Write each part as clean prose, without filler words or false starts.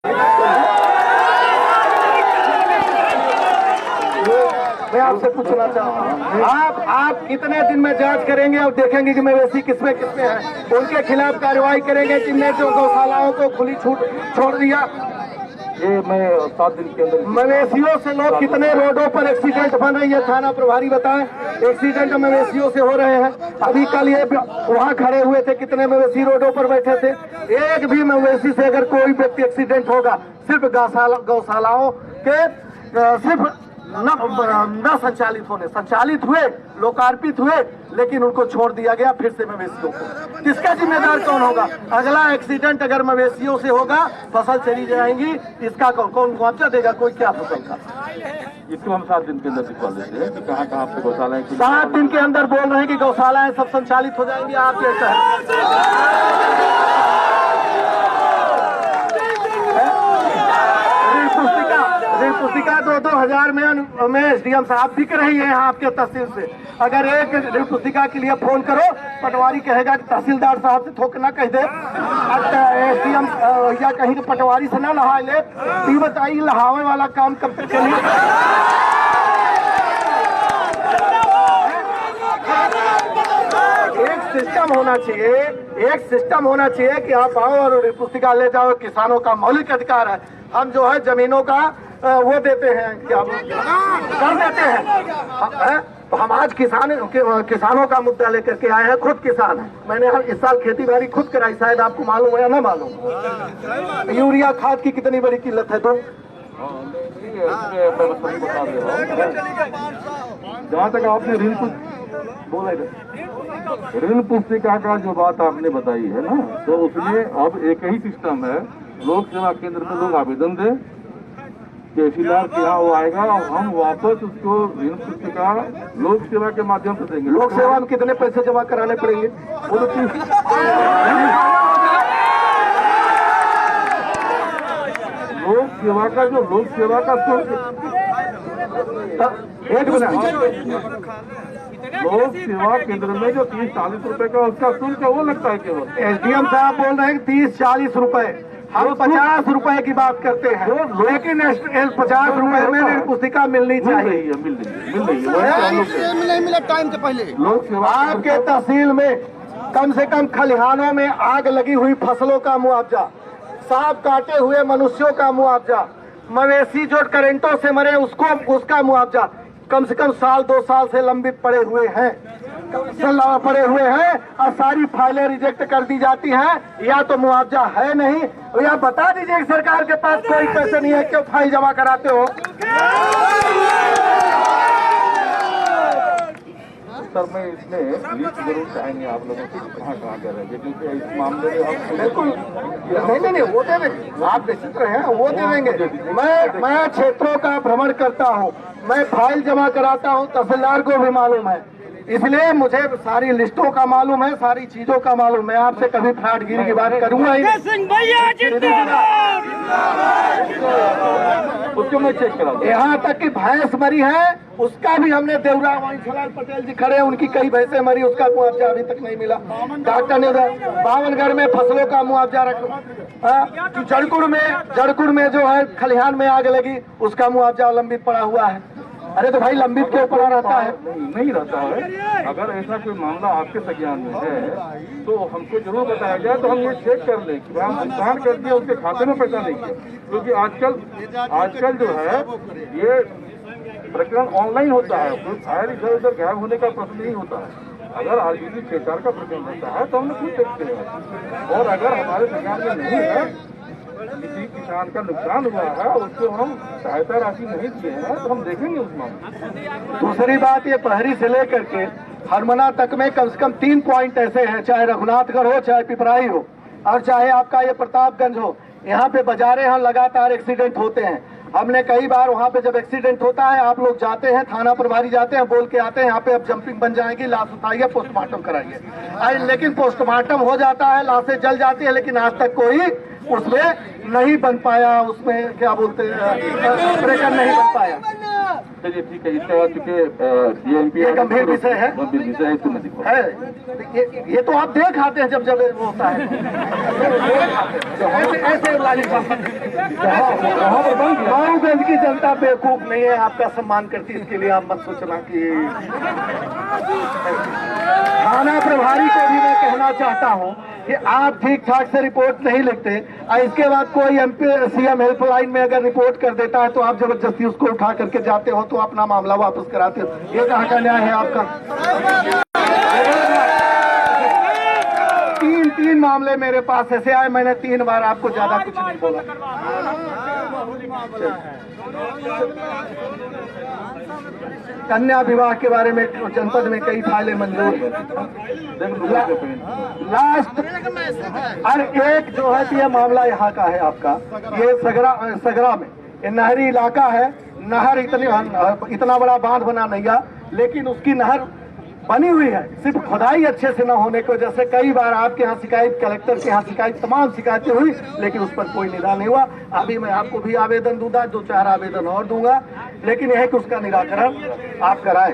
मैं आपसे पूछना चाहूँगा, आप कितने दिन में जांच करेंगे और देखेंगे कि मवेशी किसमें किसमें है, उनके खिलाफ कार्रवाई करेंगे जिनने जो गौशालाओं को खुली छूट छोड़ दिया? ये मैं 7 दिन के अंदर। मवेशियों से लोग कितने रोडों पर एक्सीडेंट बन रही है, थाना प्रभारी बताएं। एक्सीडेंट मवेशियों से हो रहे हैं। अभी कल ये वहाँ खड़े हुए थे, कितने मवेशी रोडों पर बैठे थे। एक भी मवेशी से अगर कोई व्यक्ति एक्सीडेंट होगा, सिर्फ गौशालाओं के सिर्फ न संचालित होने, संचालित हुए, लोकार्पित हुए, लेकिन उनको छोड़ दिया गया फिर से मवेशियों को। इसका जिम्मेदार कौन होगा? अगला एक्सीडेंट अगर मवेशियों से होगा, फसल चली जाएंगी, इसका कौन मुआवजा देगा? कोई क्या फसल का? इसको हम 7 दिन के अंदर दिखवा देते हैं कि कहाँ कहाँ पे गौशाला है। 7 दिन के अंदर बोल रहे हैं कि गौशालाएं सब संचालित हो जाएंगी। आप कैसा है? पुस्तिका 2-2 हजार में एसडीएम साहब बिक रही है यहाँ आपके तहसील से। अगर एक ऋण पुस्तिका के लिए फोन करो, पटवारी कहेगा कि तहसीलदार साहब से थोक ना कह दे, एसडीएम या कहीं पटवारी से ना लहा ले। ये बताइए, लहावे वाला काम कब तक चलेगा? एक सिस्टम होना चाहिए, एक सिस्टम होना चाहिए कि आप आओ और ऋण पुस्तिका ले जाओ। किसानों का मौलिक अधिकार है। हम जो है जमीनों का वो देते हैं, क्या कर देते हैं। तो हम आज किसानों का मुद्दा लेकर के आए हैं। खुद किसान है, मैंने इस साल खेती बाड़ी खुद कराई, शायद आपको मालूम है या ना मालूम। यूरिया खाद की कितनी बड़ी किल्लत है। तो जहाँ तक आपने ऋण पुस्तिका का जो बात आपने बताई है ना, तो उसमें अब एक ही सिस्टम है। लोक सेवा केंद्र में लोग आवेदन दें, तहसीलदार के यहाँ वो आएगा और हम वापस उसको ऋण पुस्तिका लोक सेवा के माध्यम से देंगे। लोक सेवा में कितने पैसे जमा कराने पड़ेंगे? वो तो लोक सेवा का जो लोक सेवा का एक मिनट, लोक सेवा केंद्र में जो 30-40 रुपए का उसका शुल्क है, वो लगता है केवल। एसडीएम साहब बोल रहे हैं 30-40 रुपए, हम 50 रुपए की बात करते हैं, लेकिन 50 रुपए में ऋण पुस्तिका मिलनी चाहिए। मिल रही है मिला टाइम से पहले। लोक सेवा आपके तहसील में कम से कम खलिहानों में आग लगी हुई फसलों का मुआवजा, सांप काटे हुए मनुष्यों का मुआवजा, मवेशी जो करंटों से मरे उसका मुआवजा कम से कम 1-2 साल से लंबित पड़े हुए हैं और सारी फाइलें रिजेक्ट कर दी जाती हैं। या तो मुआवजा है नहीं, या बता दीजिए कि सरकार के पास कोई पैसे नहीं है, क्यों फाइल जमा कराते हो? सर, मैं इसमें लिस्ट जरूर चाहेंगे आप लोगों से कहाँ कहाँ कर रहे हैं, क्योंकि इस मामले में हम बिल्कुल नहीं वो दे देंगे, आप बेचित्र हैं, वो दे देंगे। मैं क्षेत्रों का भ्रमण करता हूँ, मैं फाइल जमा कराता हूँ, तहसीलदार को भी मालूम है, इसलिए मुझे सारी लिस्टों का मालूम है, सारी चीजों का मालूम। मैं आपसे कभी फ्रॉडगिरी की बात करूंगा ही। उसको मैं चेक करा। यहाँ तक कि भैंस मरी है, उसका भी हमने देवरा वाईलाल पटेल जी खड़े हैं, उनकी कई भैंसें मरी, उसका मुआवजा अभी तक नहीं मिला। डॉक्टर ने बावनगढ़ में फसलों का मुआवजा रखा। जड़कुड़ में जो है खलिहान में आग लगी, उसका मुआवजा लंबित पड़ा हुआ है। अरे तो भाई लंबित क्यों पड़ा रहता है? नहीं रहता है। अगर ऐसा कोई मामला आपके संज्ञान में है तो हमको जरूर बताया जाए, तो हम ये चेक कर लें कि हम भुगतान कर दिया, उसके खाते में पैसा नहीं किया। क्योंकि आजकल जो है ये प्रकरण ऑनलाइन होता है, तो फाइल इधर उधर गायब होने का प्रश्न नहीं होता है। अगर आरबीसी 6-4 का प्रकरण होता है तो हम खुद देखते हैं, और अगर हमारे संज्ञान में नहीं है, किसी किसान का नुकसान हुआ है, उसको हम सहायता राशि नहीं दिए हैं, तो हम देखेंगे उस मामले। दूसरी बात, ये पहरी से लेकर के हरमना तक में कम से कम 3 पॉइंट ऐसे हैं, चाहे रघुनाथगढ़ हो, चाहे पिपराही हो, और चाहे आपका ये प्रतापगंज हो। यहाँ पे बाजारें हैं, लगातार एक्सीडेंट होते हैं। हमने कई बार वहाँ पे जब एक्सीडेंट होता है, आप लोग जाते हैं, थाना प्रभारी जाते हैं, बोल के आते हैं यहाँ पे अब जंपिंग बन जाएगी, लाश उठाइए, पोस्टमार्टम कराइए। लेकिन पोस्टमार्टम हो जाता है, लाशें जल जाती है, लेकिन आज तक कोई उसमें नहीं बन पाया, उसमें क्या बोलते हैं, ऑपरेशन नहीं बन पाया। चलिए ठीक है, इसके बाद चूंकि ये गंभीर विषय है। गंभीर विषय है, इसको मैं दिखाऊं। है ये तो आप देख आते हैं जब वो होता है ऐसे मऊगंज की जनता बेवकूफ नहीं है, आपका सम्मान करती है, इसके लिए आप मत सोचना कि थाना प्रभारी को भी मैं कहना चाहता हूँ कि आप ठीक ठाक से रिपोर्ट नहीं लिखते, और इसके बाद कोई सीएम हेल्पलाइन में अगर रिपोर्ट कर देता है तो आप जबरदस्ती उसको उठा करके जाते हो तो अपना मामला वापस कराते हो। ये कहाँ का न्याय है आपका? तीन मामले मेरे पास ऐसे आए, मैंने 3 बार आपको ज्यादा कुछ नहीं बोला। कन्या विवाह के बारे में जनपद में कई फाइलें मंजूर हैं। लास्ट और एक जो है ये मामला यहाँ का है आपका, ये सगरा में ये नहरी इलाका है। नहर इतना बड़ा बांध बना नहीं है, लेकिन उसकी नहर बनी हुई है, सिर्फ खुदाई अच्छे से न होने की वजह से कई बार आपके यहाँ शिकायत, कलेक्टर के यहाँ शिकायत, तमाम शिकायतें हुई, लेकिन उस पर कोई निदान नहीं हुआ। अभी मैं आपको भी आवेदन दूंगा, 2-4 आवेदन और दूंगा, लेकिन यह है कि उसका निराकरण आप कराएं।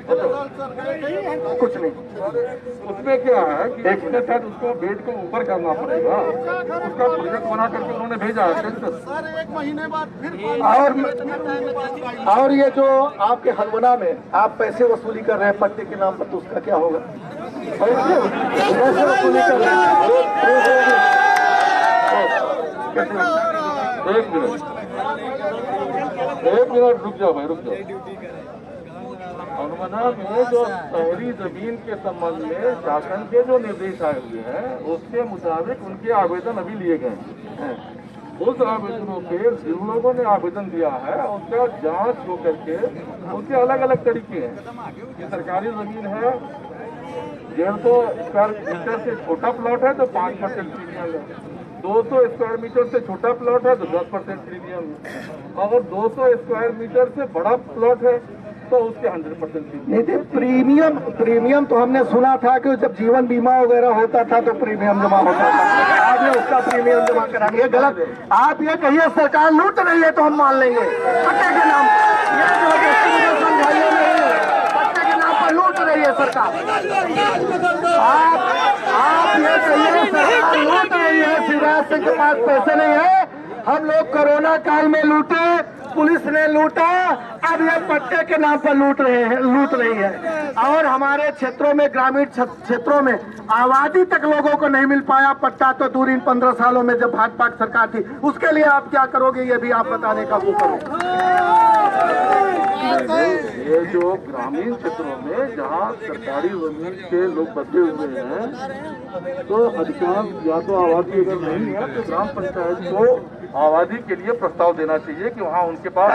कुछ नहीं, उसमें क्या है कि इसके साथ उसको बेड को ऊपर करना पड़ेगा, उसका प्रोजेक्ट बना करके उन्होंने भेजा है। सर 1 महीने बाद फिर और ये जो आपके हलवना में आप पैसे वसूली कर रहे हैं पट्टे के नाम पर, तो उसका क्या होगा? पैसे वसूली कर रहे हैं। एक मिनट रुक जाओ भाई, रुक जाओ। हनुमाना में जो शहरी जमीन के संबंध में शासन के जो निर्देश आए हुए हैं उसके मुताबिक उनके आवेदन अभी लिए गए हैं। उस आवेदनों पे जिन लोगों ने आवेदन दिया है उसका जांच हो करके उसके अलग अलग तरीके हैं। ये सरकारी जमीन है, 150 स्क्वायर मीटर से छोटा प्लॉट है तो 5% प्रीमियम है, 200 स्क्वायर मीटर से छोटा प्लॉट है तो 10% प्रीमियम है, अगर 200 स्क्वायर मीटर से बड़ा प्लॉट है तो उसके 100% नहीं थे। प्रीमियम तो हमने सुना था कि जब जीवन बीमा वगैरह होता था तो प्रीमियम जमा होता था, आपने उसका प्रीमियम जमा कराएंगे, ये गलत। आप ये कहिए सरकार लूट रही है तो हम मान लेंगे पट्टे के नाम पर, ये जबरदस्ती मुझे समझाइए नहीं, पट्टे के नाम पर लूट रही है सरकार। आप ये कहिए सरकार लूट रही है, शिवराज सिंह के पास पैसे नहीं है, हम लोग कोरोना काल में लूटे, पुलिस ने लूटा, अब ये पट्टे के नाम पर लूट रही है। और हमारे क्षेत्रों में, ग्रामीण क्षेत्रों में आबादी तक लोगों को नहीं मिल पाया पट्टा, तो दूर इन 15 सालों में जब भाजपा की सरकार थी, उसके लिए आप क्या करोगे ये भी आप बताने का वो करो। ये जो ग्रामीण क्षेत्रों में जहाँ सरकारी जमीन के लोग बसे हुए हैं तो अधिकांश या तो आबादी अगर नहीं है तो ग्राम पंचायत को आबादी के लिए प्रस्ताव देना चाहिए कि वहाँ उनके पास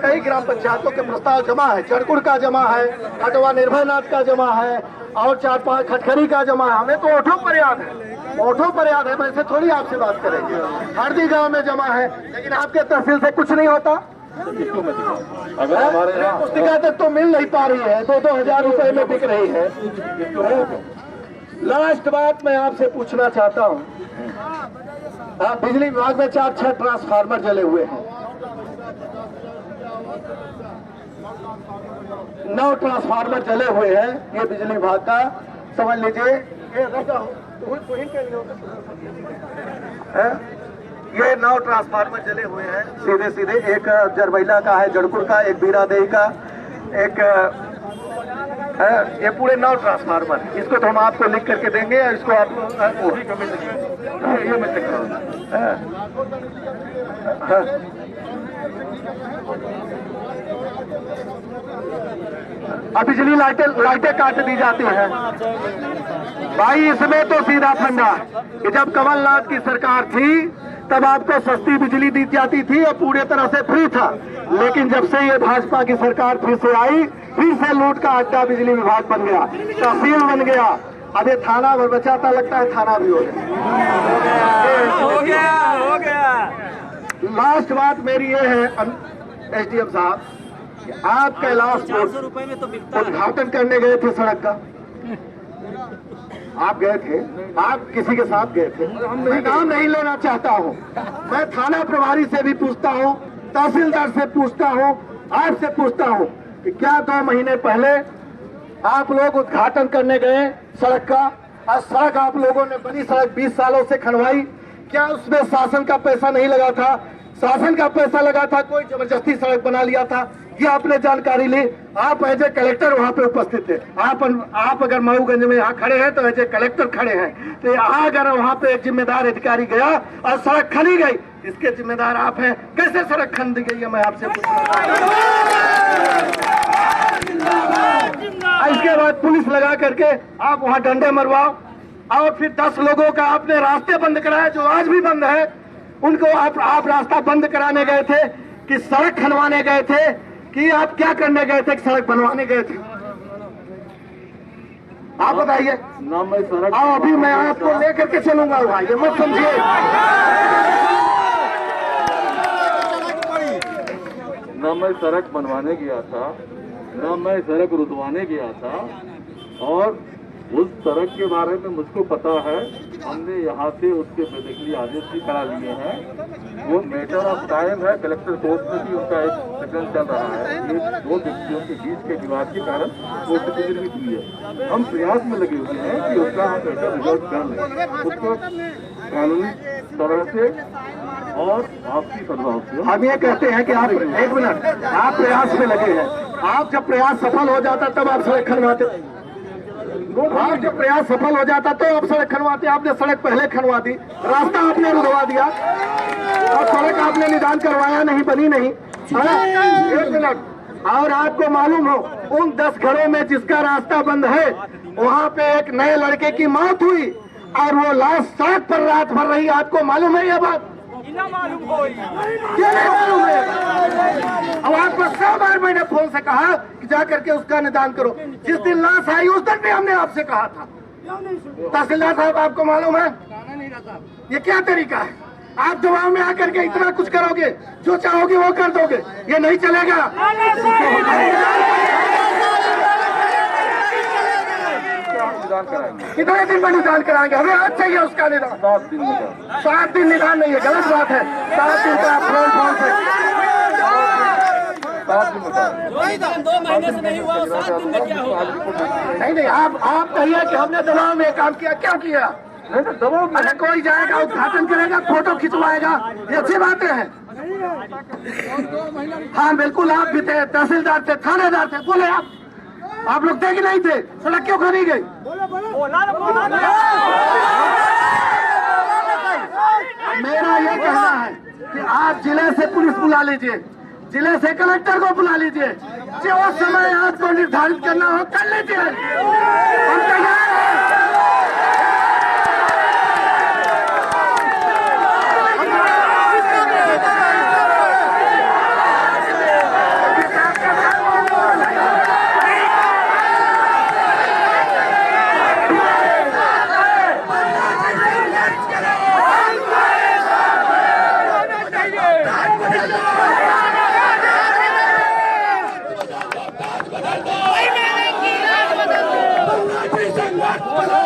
कई ग्राम पंचायतों के प्रस्ताव जमा है, चरकुड़ का जमा है, खटवा निर्भयनाथ का जमा है, और 4-5 खटखरी का जमा है। हमें तो ओठों पर याद है, वैसे थोड़ी आपसे बात करेंगे। हरदी गांव में जमा है, लेकिन आपके तहसील से कुछ नहीं होता। अगर हमारे यहाँ पुस्तिका तक तो मिल नहीं पा रही है, 2-2 हजार रुपए में बिक रही है। लास्ट बात मैं आपसे पूछना चाहता हूँ, बिजली विभाग में 4-6 ट्रांसफार्मर जले हुए हैं, 9 ट्रांसफार्मर जले हुए हैं, ये बिजली विभाग का समझ लीजिए। ये 9 ट्रांसफार्मर जले हुए हैं सीधे, एक जरबैला का है, जड़पुर का, एक बीरादेही का, एक ये पूरे 9 ट्रांसफार्मर। इसको तो हम आपको लिख करके देंगे, इसको आप ये मैं लिख रहा अब बिजली लाइटें काट दी जाती हैं भाई। इसमें तो सीधा फंडा कि जब कमलनाथ की सरकार थी तब आपको सस्ती बिजली दी जाती थी और पूरे तरह से फ्री था, लेकिन जब से ये भाजपा की सरकार फिर से आई, फिर से लूट का अड्डा बिजली विभाग बन गया, तहसील बन गया, अब ये थाना भर बचा था, लगता है थाना भी हो गया। लास्ट बात मेरी ये है एसडीएम साहब, आप कैलाश उद्घाटन करने गए थे सड़क का, आप गए थे, आप किसी के साथ गए थे, मैं नाम नहीं लेना चाहता हूँ, मैं थाना प्रभारी से भी पूछता हूँ, तहसीलदार से पूछता हूँ, आपसे पूछता हूँ कि क्या 2 महीने पहले आप लोग उद्घाटन करने गए सड़क का, और सड़क आप लोगों ने बनी सड़क 20 सालों से खनवाई, क्या उसमें शासन का पैसा नहीं लगा था? शासन का पैसा लगा था, कोई जबरदस्ती सड़क बना लिया था? ये आपने जानकारी ली। आप एज ए कलेक्टर वहाँ पे उपस्थित थे। आप अगर मऊगंज में यहाँ खड़े हैं तो एज ए कलेक्टर खड़े हैं। तो यहाँ अगर वहाँ पे एक जिम्मेदार अधिकारी गया और सड़क खनी गई, इसके जिम्मेदार आप हैं। कैसे सड़क खन दी गई है, मैं आपसे पूछना। इसके बाद पुलिस लगा करके आप वहाँ डंडे मरवाओ, और फिर 10 लोगों का आपने रास्ते बंद कराया, जो आज भी बंद है। उनको आप रास्ता बंद कराने गए थे कि सड़क खनवाने गए थे, कि आप क्या करने गए थे? सड़क बनवाने गए थे? आप बताइए ना। मैं सड़क आओ, अभी मैं आपको लेकर के चलूंगा वहाँ, ये मत समझिए। ना मैं सड़क बनवाने गया था, ना मैं सड़क रुकवाने गया था, और उस सड़क के बारे में मुझको पता है। हमने यहाँ से उसके बेदखली आदेश भी करा लिए हैं। वो मैटर ऑफ टाइम है, कलेक्टर कोर्ट में भी उनका एक सेकंड चल रहा है। ये 2 व्यक्तियों के बीच के विवाद के कारण वो स्थिति भी हुई है। हम प्रयास में लगे हुए हैं कि उसका हम मैटर रिजॉल्व कर लें, उसको कानूनी तरह से और आपसी सद्भाव से। हम ये कहते हैं कि आप, एक मिनट, आप प्रयास में लगे हैं। आप जब प्रयास सफल हो जाता तब आप सड़क खनवाते। आप जब प्रयास सफल हो जाता तो आप सड़क खनवाते। आपने सड़क पहले खनवा दी, रास्ता आपने रुकवा दिया, और सड़क आपने निदान करवाया नहीं, बनी नहीं। एक मिनट, और आपको मालूम हो उन 10 घरों में जिसका रास्ता बंद है, वहाँ पे एक नए लड़के की मौत हुई, और वो लाश सड़क पर रात भर रही। आपको मालूम है ये बात? क्या नहीं मालूम है? अब आपको 100 बार मैंने फोन से कहा कि जा करके उसका निदान करो। जिस दिन लाश आई उस दिन भी हमने आपसे कहा था। तहसीलदार साहब, आपको मालूम है ये क्या तरीका है? आप जवाब में आकर के इतना कुछ करोगे, जो चाहोगे वो कर दोगे, ये नहीं चलेगा। कितने दिन में निदान कराएंगे? हमें आज चाहिए उसका निदान। 7 दिन में। 7 दिन निदान नहीं है, गलत बात है। 7 दिन का फोन से 7 दिन में 2 महीने से नहीं हुआ, 7 दिन में क्या होगा? नहीं, आप कहिए कि हमने दबाव में काम किया। क्यों किया? नहीं तो दबाव में। अरे कोई जाएगा, उद्घाटन करेगा, फोटो खिंचवाएगा, ये अच्छी बातें हैं। हाँ बिल्कुल, आप भी थे, तहसीलदार थे, थानेदार थे, बोले आप लोग थे कि नहीं थे? सड़क क्यों खनी गई? मेरा ये कहना है कि आप जिले से पुलिस बुला लीजिए, जिले से कलेक्टर को बुला लीजिए, जो समय आपको निर्धारित करना हो कर लीजिए। हम तैयार हैं। What?